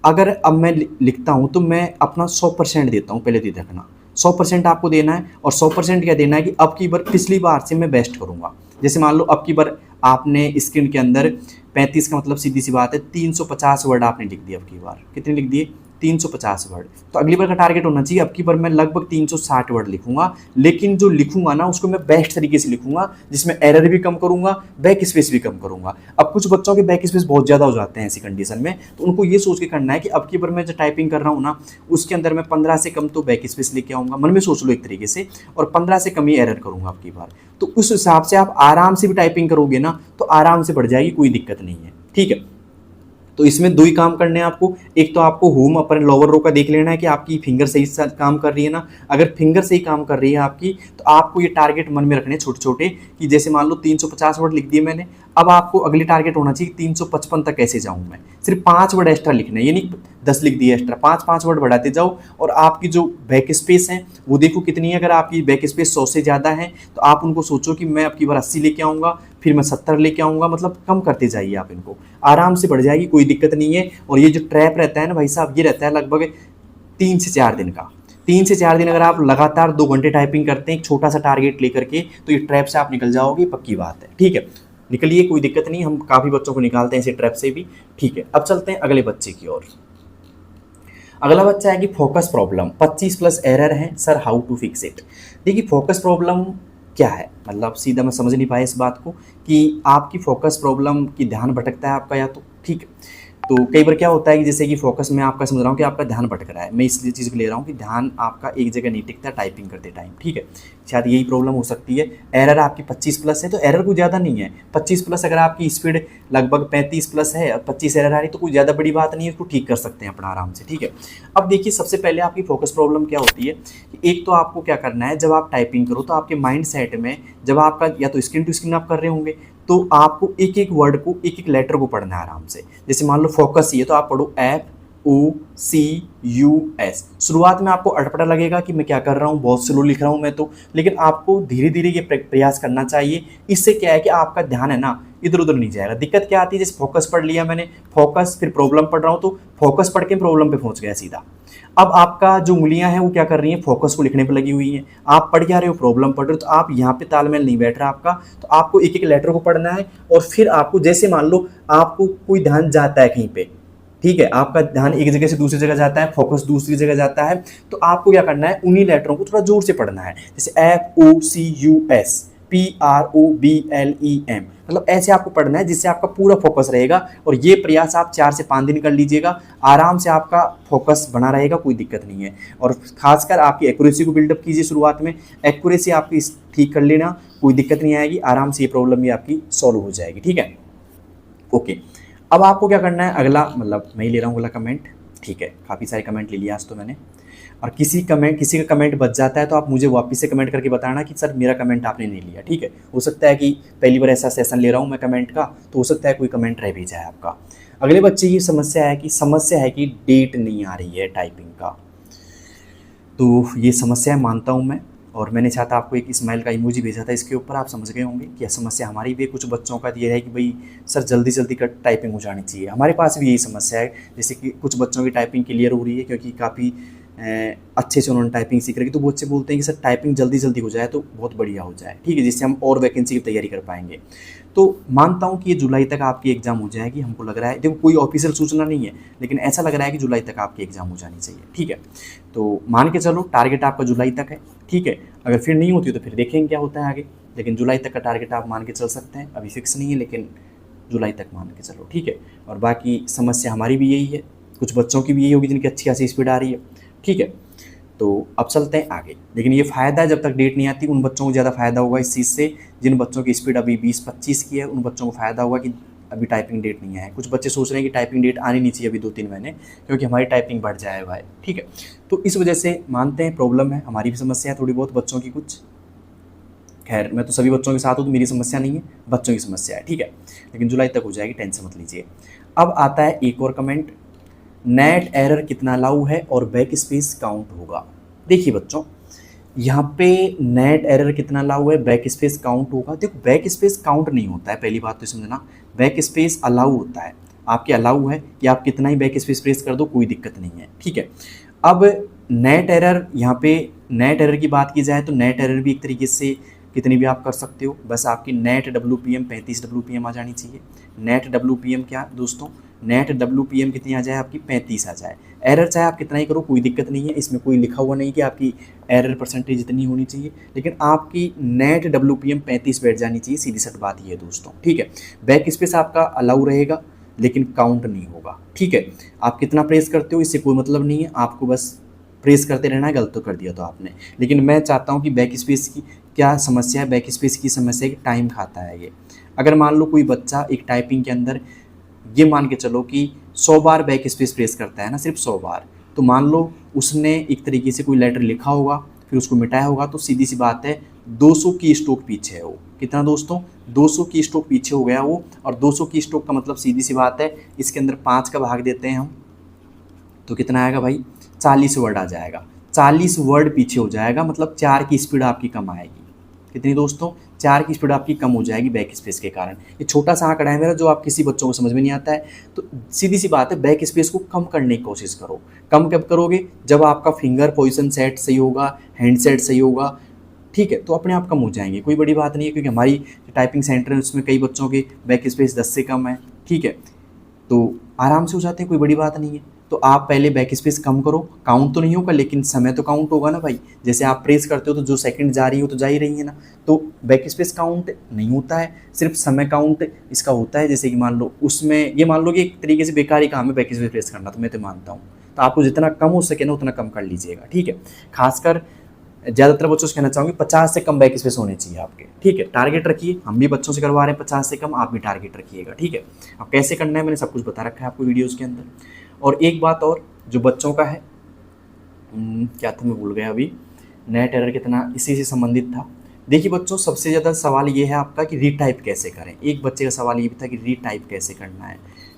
अगर अब मैं लिखता हूँ तो मैं अपना 100% देता हूँ। पहले तो देखना 100% आपको देना है। और 100% क्या देना है कि अब की बार पिछली बार से मैं बेस्ट करूँगा। जैसे मान लो अब की बार आपने स्क्रीन के अंदर 35 का मतलब सीधी सी बात है 350 वर्ड आपने लिख दिए। अब की बार कितने लिख दिए, 350 वर्ड। तो अगली बार का टारगेट होना चाहिए अब की बार मैं लगभग 360 वर्ड लिखूंगा। लेकिन जो लिखूंगा ना उसको मैं बेस्ट तरीके से लिखूंगा, जिसमें एरर भी कम करूंगा, बैक स्पेस भी कम करूंगा। अब कुछ बच्चों के बैक स्पेस बहुत ज़्यादा हो जाते हैं ऐसी कंडीशन में, तो उनको ये सोच के करना है कि अब की बार मैं जो टाइपिंग कर रहा हूँ ना उसके अंदर मैं 15 से कम तो बैक स्पेस लेके आऊँगा। मन में सोच लो एक तरीके से, और 15 से कम ही एरर करूँगा अब की बार। तो उस हिसाब से आप आराम से भी टाइपिंग करोगे ना तो आराम से बढ़ जाएगी, कोई दिक्कत नहीं है। ठीक है, तो इसमें 2 ही काम करने हैं आपको। एक तो आपको होम अपर एंड लोअर रो का देख लेना है कि आपकी फिंगर सही से काम कर रही है ना। अगर फिंगर सही काम कर रही है आपकी, तो आपको ये टारगेट मन में रखने छोटे छोटे कि जैसे मान लो 350 वर्ड लिख दिए मैंने, अब आपको अगले टारगेट होना चाहिए 355 तक कैसे जाऊँ मैं। सिर्फ 5 वर्ड एक्स्ट्रा लिखना है, ये नहीं 10 लिख दिए एक्स्ट्रा, 5-5 वर्ड बढ़ाते जाओ। और आपकी जो बैक स्पेस है वो देखो कितनी है। अगर आपकी बैक स्पेस 100 से ज़्यादा है तो आप उनको सोचो कि मैं अब की बार 80 लेके आऊँगा, फिर मैं 70 लेके आऊँगा। मतलब कम करते जाइए आप इनको, आराम से बढ़ जाएगी, कोई दिक्कत नहीं है। और ये जो ट्रैप रहता है ना भाई साहब, ये रहता है लगभग 3 से 4 दिन का। 3 से 4 दिन अगर आप लगातार 2 घंटे टाइपिंग करते हैं एक छोटा सा टारगेट लेकर के, तो ये ट्रैप से आप निकल जाओगे, पक्की बात है। ठीक है, निकलिए, कोई दिक्कत नहीं, हम काफ़ी बच्चों को निकालते हैं ऐसे ट्रैप से भी। ठीक है, अब चलते हैं अगले बच्चे की ओर। अगला बच्चा है कि फोकस प्रॉब्लम 25+ एरर है sir, how to fix it. देखिए फोकस प्रॉब्लम क्या है, मतलब सीधा मैं समझ नहीं पाया इस बात को कि आपकी फोकस प्रॉब्लम की ध्यान भटकता है आपका, या तो ठीक है। तो कई बार क्या होता है कि जैसे कि फोकस में आपका समझ रहा हूँ कि आपका ध्यान भटक रहा है, मैं इसलिए चीज़ को ले रहा हूँ कि ध्यान आपका एक जगह नहीं टिकता टाइपिंग करते टाइम। ठीक है, शायद यही प्रॉब्लम हो सकती है। एरर आपकी 25+ है तो एरर कोई ज़्यादा नहीं है। 25+, अगर आपकी स्पीड लगभग 35+ है और 25 एरर आ रही तो कोई ज़्यादा बड़ी बात नहीं है, उसको ठीक कर सकते हैं अपना आराम से। ठीक है, अब देखिए सबसे पहले आपकी फोकस प्रॉब्लम क्या होती है कि एक तो आपको क्या करना है, जब आप टाइपिंग करो तो आपके माइंड सेट में, जब आपका या तो स्क्रीन टू स्क्रीन आप कर रहे होंगे तो आपको एक एक वर्ड को, एक एक लेटर को पढ़ना है आराम से। जैसे मान लो फोकस ही है तो आप पढ़ो FOCUS। शुरुआत में आपको अटपटा लगेगा कि मैं क्या कर रहा हूँ, बहुत स्लो लिख रहा हूँ मैं तो, लेकिन आपको धीरे धीरे ये प्रयास करना चाहिए। इससे क्या है कि आपका ध्यान है ना इधर उधर नहीं जाएगा। दिक्कत क्या आती है, जैसे फोकस पढ़ लिया मैंने, फोकस फिर प्रॉब्लम पढ़ रहा हूँ तो फोकस पढ़ के प्रॉब्लम पे पहुँच गया सीधा। अब आपका जो उंगलियां हैं वो क्या कर रही हैं, फोकस को लिखने पर लगी हुई हैं। आप पढ़ क्या रहे हो, प्रॉब्लम पढ़ रहे हो, तो आप यहाँ पे तालमेल नहीं बैठ रहा आपका। तो आपको एक एक लेटर को पढ़ना है और फिर आपको, जैसे मान लो आपको कोई ध्यान जाता है कहीं पे, ठीक है, आपका ध्यान एक जगह से दूसरी जगह जाता है, फोकस दूसरी जगह जाता है, तो आपको क्या करना है, उन्हीं लेटरों को थोड़ा जोर से पढ़ना है। जैसे FOCUS, PROBLEM, मतलब ऐसे आपको पढ़ना है जिससे आपका पूरा फोकस रहेगा। और ये प्रयास आप 4 से 5 दिन कर लीजिएगा, आराम से आपका फोकस बना रहेगा, कोई दिक्कत नहीं है। और खासकर आपकी एक्यूरेसी को बिल्डअप कीजिए शुरुआत में, एक्यूरेसी आपकी ठीक कर लेना, कोई दिक्कत नहीं आएगी, आराम से ये प्रॉब्लम भी आपकी सॉल्व हो जाएगी। ठीक है, ओके। अब आपको क्या करना है अगला, मतलब मैं ही ले रहा हूँ अगला कमेंट। ठीक है, काफ़ी सारे कमेंट ले लिया आज तो मैंने। और किसी का कमेंट बच जाता है तो आप मुझे वापस से कमेंट करके बताना कि सर मेरा कमेंट आपने नहीं लिया। ठीक है, हो सकता है कि पहली बार ऐसा सेशन ले रहा हूँ मैं कमेंट का, तो हो सकता है कोई कमेंट रह भी जाए आपका। अगले बच्चे की समस्या है कि डेट नहीं आ रही है टाइपिंग का। तो ये समस्या मानता हूँ मैं, और मैंने चाहता आपको एक स्माइल का इमोजी भेजा था, इसके ऊपर आप समझ गए होंगे कि समस्या हमारी भी कुछ बच्चों का ये है कि भाई सर जल्दी जल्दी का टाइपिंग हो जानी चाहिए। हमारे पास भी यही समस्या है, जैसे कि कुछ बच्चों की टाइपिंग क्लियर हो रही है क्योंकि काफ़ी अच्छे से उन्होंने टाइपिंग सीख रखी, तो वो बच्चे बोलते हैं कि सर टाइपिंग जल्दी जल्दी हो जाए तो बहुत बढ़िया हो जाए। ठीक है, जिससे हम और वैकेंसी की तैयारी कर पाएंगे। तो मानता हूँ कि ये जुलाई तक आपकी एग्ज़ाम हो जाएगी, हमको लग रहा है। देखो कोई ऑफिशियल सूचना नहीं है, लेकिन ऐसा लग रहा है कि जुलाई तक आपकी एग्ज़ाम हो जानी चाहिए। ठीक है, तो मान के चलो टारगेट आपका जुलाई तक है। ठीक है, अगर फिर नहीं होती तो फिर देखेंगे क्या होता है आगे, लेकिन जुलाई तक का टारगेट आप मान के चल सकते हैं। अभी फिक्स नहीं है, लेकिन जुलाई तक मान के चलो। ठीक है, और बाकी समस्या हमारी भी यही है कुछ बच्चों की भी यही होगी जिनकी अच्छी खासी स्पीड आ रही है, ठीक है। तो अब चलते हैं आगे। लेकिन ये फ़ायदा है, जब तक डेट नहीं आती उन बच्चों को ज़्यादा फ़ायदा होगा इस चीज़ से, जिन बच्चों की स्पीड अभी 20-25 की है उन बच्चों को फ़ायदा होगा कि अभी टाइपिंग डेट नहीं है। कुछ बच्चे सोच रहे हैं कि टाइपिंग डेट आनी नहीं चाहिए अभी 2-3 महीने, क्योंकि हमारी टाइपिंग बढ़ जाए भाई, ठीक है। तो इस वजह से मानते हैं प्रॉब्लम है, हमारी भी समस्या है थोड़ी बहुत, बच्चों की कुछ। खैर मैं तो सभी बच्चों के साथ हूँ तो मेरी समस्या नहीं है, बच्चों की समस्या है, ठीक है। लेकिन जुलाई तक हो जाएगी, टेंशन मत लीजिए। अब आता है एक और कमेंट, नेट एरर कितना लाऊ है और बैक स्पेस काउंट होगा। देखिए बच्चों, यहाँ पे नेट एरर कितना लाऊ है, बैक स्पेस काउंट होगा। देखो बैक स्पेस काउंट नहीं होता है, पहली बात तो समझना, बैक स्पेस अलाउ होता है। आपके अलाउ है कि आप कितना ही बैक स्पेस प्रेस कर दो, कोई दिक्कत नहीं है, ठीक है। अब नेट एरर, यहाँ पे नेट एरर की बात की जाए तो नेट एरर भी एक तरीके से कितनी भी आप कर सकते हो, बस आपकी नेट WPM 35 WPM आ जानी चाहिए। नेट WPM क्या दोस्तों, नेट WPM कितनी आ जाए आपकी, 35 आ जाए। एरर चाहे आप कितना ही करो कोई दिक्कत नहीं है, इसमें कोई लिखा हुआ नहीं कि आपकी एरर परसेंटेज इतनी होनी चाहिए, लेकिन आपकी नेट WPM 35 बैठ जानी चाहिए, सीधी सट बात ये है दोस्तों, ठीक है। बैक स्पेस आपका अलाउ रहेगा लेकिन काउंट नहीं होगा, ठीक है। आप कितना प्रेस करते हो इससे कोई मतलब नहीं है, आपको बस प्रेस करते रहना है, गलत तो कर दिया तो आपने। लेकिन मैं चाहता हूँ कि बैक स्पेस की क्या समस्या है, बैक स्पेस की समस्या है कि टाइम खाता है ये। अगर मान लो कोई बच्चा एक टाइपिंग के अंदर, ये मान के चलो कि 100 बार बैक स्पेस प्रेस करता है ना, सिर्फ 100 बार, तो मान लो उसने एक तरीके से कोई लेटर लिखा होगा फिर उसको मिटाया होगा, तो सीधी सी बात है 200 की स्ट्रोक पीछे है वो। कितना दोस्तों, 200 की स्ट्रोक पीछे हो गया वो। और 200 की स्ट्रोक का मतलब सीधी सी बात है, इसके अंदर 5 का भाग देते हैं हम तो कितना आएगा भाई, 40 वर्ड आ जाएगा। 40 वर्ड पीछे हो जाएगा, मतलब 4 की स्पीड आपकी कम आएगी। कितनी दोस्तों, 4 की स्पीड आपकी कम हो जाएगी बैक स्पेस के कारण। ये छोटा सा आंकड़ा है मेरा जो आप किसी बच्चों को समझ में नहीं आता है, तो सीधी सी बात है बैक स्पेस को कम करने की कोशिश करो। कम कब करोगे, जब आपका फिंगर पोजीशन सेट सही होगा, हैंड सेट सही होगा, ठीक है, तो अपने आप कम हो जाएंगे, कोई बड़ी बात नहीं है। क्योंकि हमारी टाइपिंग सेंटर है उसमें कई बच्चों के बैक स्पेस 10 से कम है, ठीक है, तो आराम से हो जाते हैं, कोई बड़ी बात नहीं है। तो आप पहले बैक स्पेस कम करो, काउंट तो नहीं होगा लेकिन समय तो काउंट होगा ना भाई। जैसे आप प्रेस करते हो तो जो सेकंड जा रही हो तो जा ही रही है ना, तो बैक स्पेस काउंट नहीं होता है, सिर्फ समय काउंट इसका होता है। जैसे कि मान लो उसमें ये मान लो कि एक तरीके से बेकारी काम है बैक स्पेस प्रेस करना, तो मैं तो मानता हूँ, तो आपको जितना कम हो सके ना उतना कम कर लीजिएगा, ठीक है। खासकर ज़्यादातर बच्चों से कहना चाहूँगी 50 से कम बैक स्पेस होने चाहिए आपके, ठीक है। टारगेट रखिए, हम भी बच्चों से करवा रहे हैं 50 से कम, आप भी टारगेट रखिएगा, ठीक है। अब कैसे करना है मैंने सब कुछ बता रखा है आपको वीडियोज़ के अंदर। और एक बात और जो बच्चों का है, क्या था मैं भूल गया अभी, नेट एरर कितना इसी से संबंधित था। देखिए बच्चों, सबसे ज़्यादा सवाल ये है आपका कि रीटाइप कैसे करें। एक बच्चे का सवाल ये भी था कि रीटाइप कैसे करना है,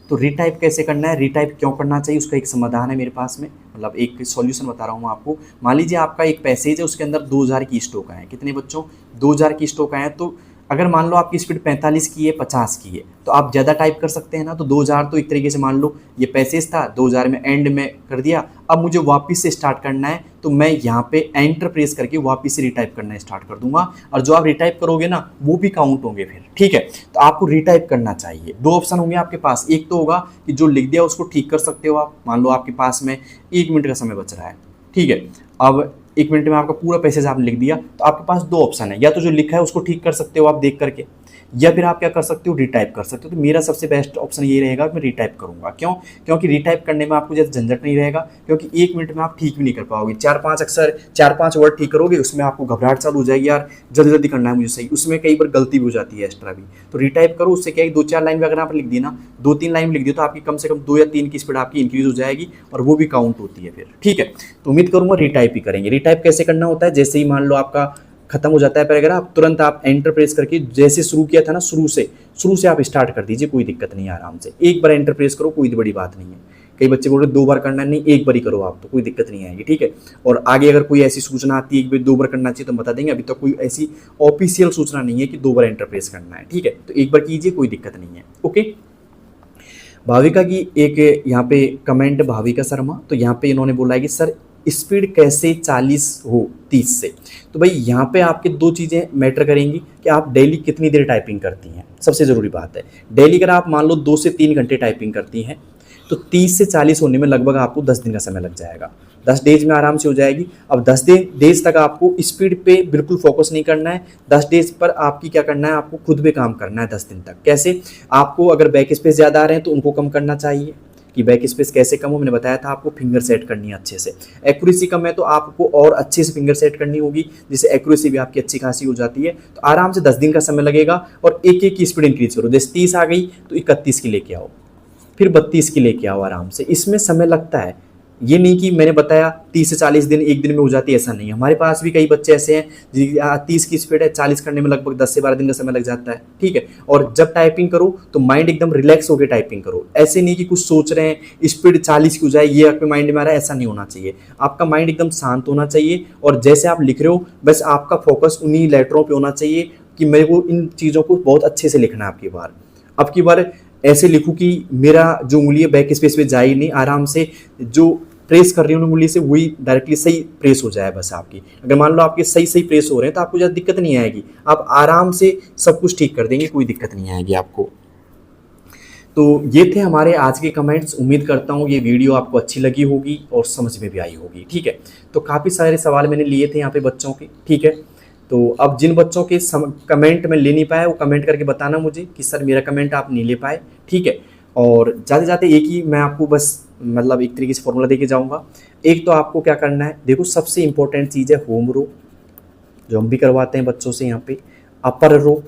तो रीटाइप कैसे करना है, रीटाइप क्यों करना चाहिए, उसका एक समाधान है मेरे पास में, मतलब एक सॉल्यूशन बता रहा हूँ आपको। मान लीजिए आपका एक पैसेज है, उसके अंदर 2000 की स्ट्रोक आए, कितने बच्चों, 2000 की स्ट्रोक आए, तो अगर मान लो आपकी स्पीड 45 की है, 50 की है, तो आप ज़्यादा टाइप कर सकते हैं ना। तो 2000 तो एक तरीके से मान लो ये पैसेज था, 2000 में एंड में कर दिया। अब मुझे वापस से स्टार्ट करना है, तो मैं यहाँ पे एंटर प्रेस करके वापस से रिटाइप करना स्टार्ट कर दूंगा, और जो आप रिटाइप करोगे ना वो भी काउंट होंगे फिर, ठीक है। तो आपको रिटाइप करना चाहिए। दो ऑप्शन होंगे आपके पास, एक तो होगा कि जो लिख दिया उसको ठीक कर सकते हो आप। मान लो आपके पास में 1 मिनट का समय बच रहा है, ठीक है, अब 1 मिनट में आपका पूरा पैसेज आपने लिख दिया, तो आपके पास 2 ऑप्शन है, या तो जो लिखा है उसको ठीक कर सकते हो आप देख करके, या फिर आप क्या कर सकते हो, रिटाइप कर सकते हो। तो मेरा सबसे बेस्ट ऑप्शन ये रहेगा, मैं रिटाइप करूंगा। क्यों, क्योंकि रिटाइप करने में आपको ज़्यादा झंझट नहीं रहेगा, क्योंकि 1 मिनट में आप ठीक भी नहीं कर पाओगे। 4-5 अक्षर, 4-5 वर्ड ठीक करोगे, उसमें आपको घबराहट चालू हो जाएगी, यार जल्दी जल्दी करना है मुझे सही, उसमें कई बार गलती भी हो जाती है एक्स्ट्रा भी। तो रिटाइप करो, उससे क्या है 2-4 लाइन भी अगर आप लिख दी ना, 2-3 लाइन लिख दी तो आपकी कम से कम 2 या 3 की स्पीड आपकी इंक्रीज हो जाएगी, और वो भी काउंट होती है फिर, ठीक है। तो उम्मीद करूंगा रिटाइप ही करेंगे। रिटाइप कैसे करना होता है, जैसे ही मान लो आपका खत्म हो जाता है पैराग्राफ, तुरंत आप एंटर प्रेस करके जैसे शुरू किया था ना, शुरू से आप स्टार्ट कर दीजिए, कोई दिक्कत नहीं है, आराम से एक बार एंटर प्रेस करो, कोई बड़ी बात नहीं है। कई बच्चे बोल रहे 2 बार करना नहीं, 1 बार ही करो आप, तो कोई दिक्कत नहीं आएगी, ठीक है। और आगे अगर कोई ऐसी सूचना आती है 1 बार 2 बार करना चाहिए तो बता देंगे, अभी तक कोई ऐसी ऑफिशियल सूचना नहीं है कि 2 बार एंटर प्रेस करना है, ठीक है। तो 1 बार कीजिए, कोई दिक्कत नहीं है, ओके। भाविका की एक यहाँ पे कमेंट, भाविका शर्मा, तो यहाँ पे इन्होंने बोला है कि सर स्पीड कैसे 40 हो 30 से। तो भाई यहाँ पे आपके 2 चीज़ें मैटर करेंगी कि आप डेली कितनी देर टाइपिंग करती हैं, सबसे ज़रूरी बात है। डेली अगर आप मान लो 2 से 3 घंटे टाइपिंग करती हैं, तो 30 से 40 होने में लगभग आपको 10 दिन का समय लग जाएगा। 10 डेज में आराम से हो जाएगी। अब 10 डेज तक आपको स्पीड पे बिल्कुल फोकस नहीं करना है। 10 डेज पर आपकी क्या करना है, आपको खुद पे काम करना है 10 दिन तक। कैसे, आपको अगर बैक स्पेस ज़्यादा आ रहे हैं तो उनको कम करना चाहिए, कि बैक स्पेस कैसे कम हो, मैंने बताया था आपको फिंगर सेट करनी है अच्छे से। एक्यूरेसी कम है तो आपको और अच्छे से फिंगर सेट करनी होगी, जिससे एक्यूरेसी भी आपकी अच्छी खासी हो जाती है। तो आराम से 10 दिन का समय लगेगा और एक एक की स्पीड इंक्रीज करो। जैसे 30 आ गई तो 31 की लेके आओ, फिर 32 की लेके आओ आराम से। इसमें समय लगता है, ये नहीं कि मैंने बताया 30 से 40 दिन एक दिन में हो जाती है, ऐसा नहीं। हमारे पास भी कई बच्चे ऐसे हैं 30 की स्पीड है, 40 करने में लगभग 10 से 12 दिन का समय लग जाता है, ठीक है। और जब टाइपिंग करो तो माइंड एकदम रिलैक्स होकर टाइपिंग करो, ऐसे नहीं कि कुछ सोच रहे हैं स्पीड 40 की हो जाए ये आपके माइंड में आ रहा है, ऐसा नहीं होना चाहिए। आपका माइंड एकदम शांत होना चाहिए और जैसे आप लिख रहे हो बस आपका फोकस उन्हीं लेटरों पर होना चाहिए कि मेरे को इन चीज़ों को बहुत अच्छे से लिखना है। अब की बार ऐसे लिखूं कि मेरा जो उंगली है बैक स्पेस पे जाए नहीं, आराम से जो प्रेस कर रही हूँ उंगली से वही डायरेक्टली सही प्रेस हो जाए बस आपकी। अगर मान लो आपके सही सही प्रेस हो रहे हैं तो आपको ज़्यादा दिक्कत नहीं आएगी, आप आराम से सब कुछ ठीक कर देंगे, कोई दिक्कत नहीं आएगी आपको। तो ये थे हमारे आज के कमेंट्स। उम्मीद करता हूँ ये वीडियो आपको अच्छी लगी होगी और समझ में भी आई होगी, ठीक है। तो काफ़ी सारे सवाल मैंने लिए थे यहाँ पे बच्चों के, ठीक है। तो अब जिन बच्चों के कमेंट में ले नहीं पाए वो कमेंट करके बताना मुझे कि सर मेरा कमेंट आप नहीं ले पाए, ठीक है। और जाते जाते एक ही मैं आपको बस मतलब एक तरीके से फॉर्मूला देके जाऊंगा। एक तो आपको क्या करना है, देखो सबसे इंपॉर्टेंट चीज़ है होम रो, जो हम भी करवाते हैं बच्चों से यहाँ पे। अपर रो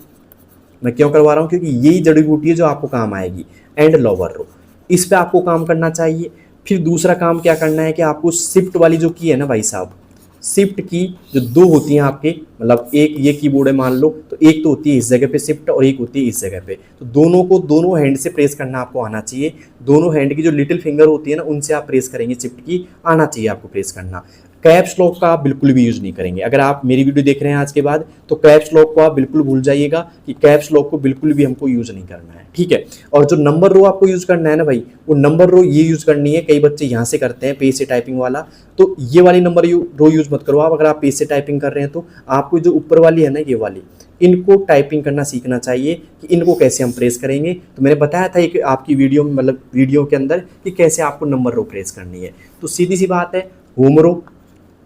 मैं क्यों करवा रहा हूँ, क्योंकि यही जड़ी बूटी है जो आपको काम आएगी। एंड लोअर रो, इस पर आपको काम करना चाहिए। फिर दूसरा काम क्या करना है कि आपको शिफ्ट वाली जो की है ना भाई साहब, शिफ्ट की जो दो होती हैं आपके, मतलब एक ये कीबोर्ड है मान लो, तो एक तो होती है इस जगह पे शिफ्ट और एक होती है इस जगह पे, तो दोनों को दोनों हैंड से प्रेस करना आपको आना चाहिए। दोनों हैंड की जो लिटिल फिंगर होती है ना उनसे आप प्रेस करेंगे, शिफ्ट की आना चाहिए आपको प्रेस करना। कैप्स लॉक का आप बिल्कुल भी यूज नहीं करेंगे। अगर आप मेरी वीडियो देख रहे हैं आज के बाद तो कैप्स लॉक को आप बिल्कुल भूल जाइएगा कि कैप्स लॉक को बिल्कुल भी हमको यूज नहीं करना है, ठीक है। और जो नंबर रो आपको यूज करना है ना भाई, वो नंबर रो ये यूज करनी है, कई बच्चे यहाँ से करते हैं पेज से टाइपिंग वाला, तो ये वाली नंबर रो यूज मत करो आप। अगर आप पेज से टाइपिंग कर रहे हैं तो आपको जो ऊपर वाली है ना ये वाली, इनको टाइपिंग करना सीखना चाहिए कि इनको कैसे हम प्रेस करेंगे। तो मैंने बताया था एक आपकी वीडियो में, मतलब वीडियो के अंदर, कि कैसे आपको नंबर रो प्रेस करनी है। तो सीधी सी बात है, home row,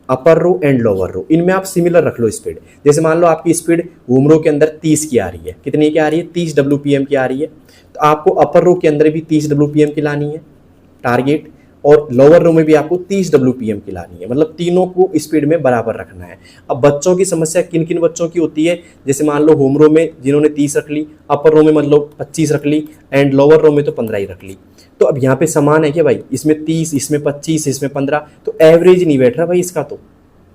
upper row and lower row, इनमें आप सिमिलर रख लो स्पीड। जैसे मान लो आपकी स्पीड होम रो के अंदर 30 की आ रही है, कितनी की आ रही है, 30 WPM की आ रही है, तो आपको अपर रो के अंदर भी 30 WPM की लानी है टारगेट, और लोअर रो में भी आपको 30 WPM की लानी है। मतलब तीनों को स्पीड में बराबर रखना है। अब बच्चों की समस्या किन किन बच्चों की होती है, जैसे मान लो होम रो में जिन्होंने 30 रख ली, अपर रो में मतलब 25 रख ली, एंड लोअर रो में तो 15 ही रख ली। तो अब यहाँ पे समान है क्या भाई, इसमें 30, इसमें 25, इसमें 15, तो एवरेज नहीं बैठ रहा भाई इसका, तो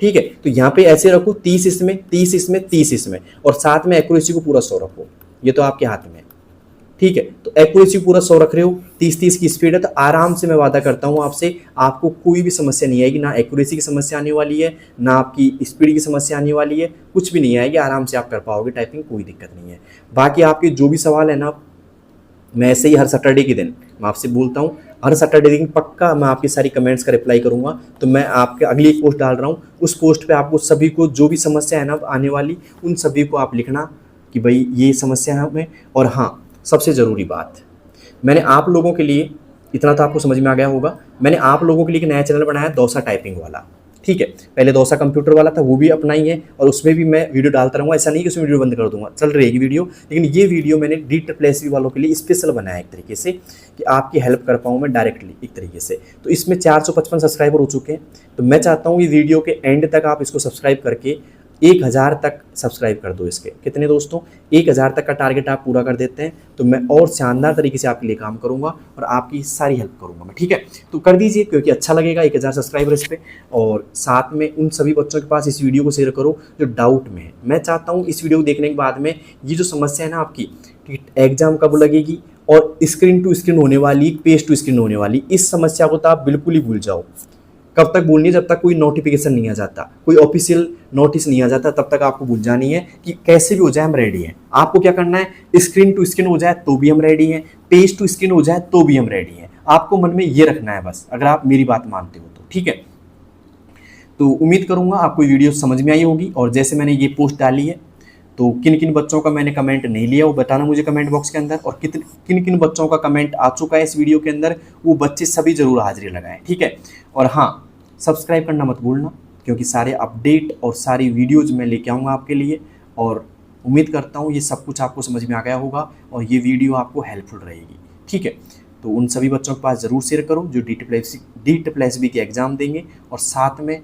ठीक है। तो यहाँ पे ऐसे रखो 30 इसमें, 30 इसमें, 30 इसमें, और साथ में एक्यूरेसी को पूरा 100 रखो, ये तो आपके हाथ में, ठीक है। तो एक्यूरेसी पूरा 100 रख रहे हो, 30 की स्पीड है, तो आराम से मैं वादा करता हूँ आपसे, आपको कोई भी समस्या नहीं आएगी। ना एक्यूरेसी की समस्या आने वाली है, ना आपकी स्पीड की समस्या आने वाली है, कुछ भी नहीं आएगी, आराम से आप कर पाओगे टाइपिंग, कोई दिक्कत नहीं है। बाकी आपके जो भी सवाल है ना, मैं ऐसे ही हर सैटरडे के दिन मैं आपसे बोलता हूँ, हर सैटरडे दिन पक्का मैं आपकी सारी कमेंट्स का रिप्लाई करूँगा। तो मैं आपके अगली एक पोस्ट डाल रहा हूँ, उस पोस्ट पे आपको सभी को जो भी समस्या है ना आने वाली, उन सभी को आप लिखना कि भाई ये समस्या है हमें। और हाँ, सबसे ज़रूरी बात, मैंने आप लोगों के लिए, इतना तो आपको समझ में आ गया होगा, मैंने आप लोगों के लिए एक नया चैनल बनाया दोसा टाइपिंग वाला, ठीक है। पहले दोसा कंप्यूटर वाला था, वो भी अपना ही है, और उसमें भी मैं वीडियो डालता रहूँगा। ऐसा नहीं कि उसमें वीडियो बंद कर दूंगा, चल रहेगी वीडियो, लेकिन ये वीडियो मैंने DSSB वालों के लिए स्पेशल बनाया एक तरीके से, कि आपकी हेल्प कर पाऊँ मैं डायरेक्टली एक तरीके से। तो इसमें 455 सब्सक्राइबर हो चुके हैं, तो मैं चाहता हूँ ये वीडियो के एंड तक आप इसको सब्सक्राइब करके 1000 तक सब्सक्राइब कर दो। इसके कितने दोस्तों, 1000 तक का टारगेट आप पूरा कर देते हैं तो मैं और शानदार तरीके से आपके लिए काम करूंगा और आपकी सारी हेल्प करूंगा मैं, ठीक है। तो कर दीजिए, क्योंकि अच्छा लगेगा 1000 सब्सक्राइबर इस पर। और साथ में उन सभी बच्चों के पास इस वीडियो को शेयर करो जो डाउट में है। मैं चाहता हूँ इस वीडियो को देखने के बाद में ये जो समस्या है ना आपकी, एग्जाम कब लगेगी और स्क्रीन टू स्क्रीन होने वाली, पेज टू स्क्रीन होने वाली, इस समस्या को तो आप बिल्कुल ही भूल जाओ। कब तक भूलनी है, जब तक कोई नोटिफिकेशन नहीं आ जाता, कोई ऑफिशियल नोटिस नहीं आ जाता, तब तक आपको भूल जानी है कि कैसे भी हो जाए हम रेडी हैं। आपको क्या करना है, स्क्रीन टू स्क्रीन हो जाए तो भी हम रेडी हैं, पेज टू स्क्रीन हो जाए तो भी हम रेडी हैं। आपको मन में ये रखना है बस, अगर आप मेरी बात मानते हो तो, ठीक है। तो उम्मीद करूंगा आपको वीडियो समझ में आई होगी। और जैसे मैंने ये पोस्ट डाली है, तो किन किन बच्चों का मैंने कमेंट नहीं लिया वो बताना मुझे कमेंट बॉक्स के अंदर, और किन किन बच्चों का कमेंट आ चुका है इस वीडियो के अंदर, वो बच्चे सभी जरूर हाजिरी लगाएं, ठीक है। और हाँ, सब्सक्राइब करना मत भूलना, क्योंकि सारे अपडेट और सारी वीडियोज़ मैं लेके आऊँगा आपके लिए। और उम्मीद करता हूँ ये सब कुछ आपको समझ में आ गया होगा और ये वीडियो आपको हेल्पफुल रहेगी, ठीक है। तो उन सभी बच्चों के पास ज़रूर शेयर करो जो DSSB की एग्ज़ाम देंगे, और साथ में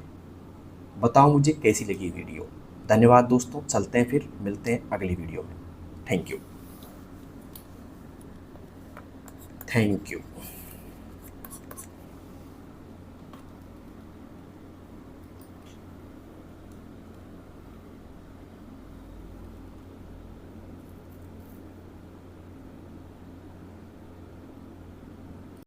बताओ मुझे कैसी लगी वीडियो। धन्यवाद दोस्तों, चलते हैं फिर मिलते हैं अगली वीडियो में। Thank you.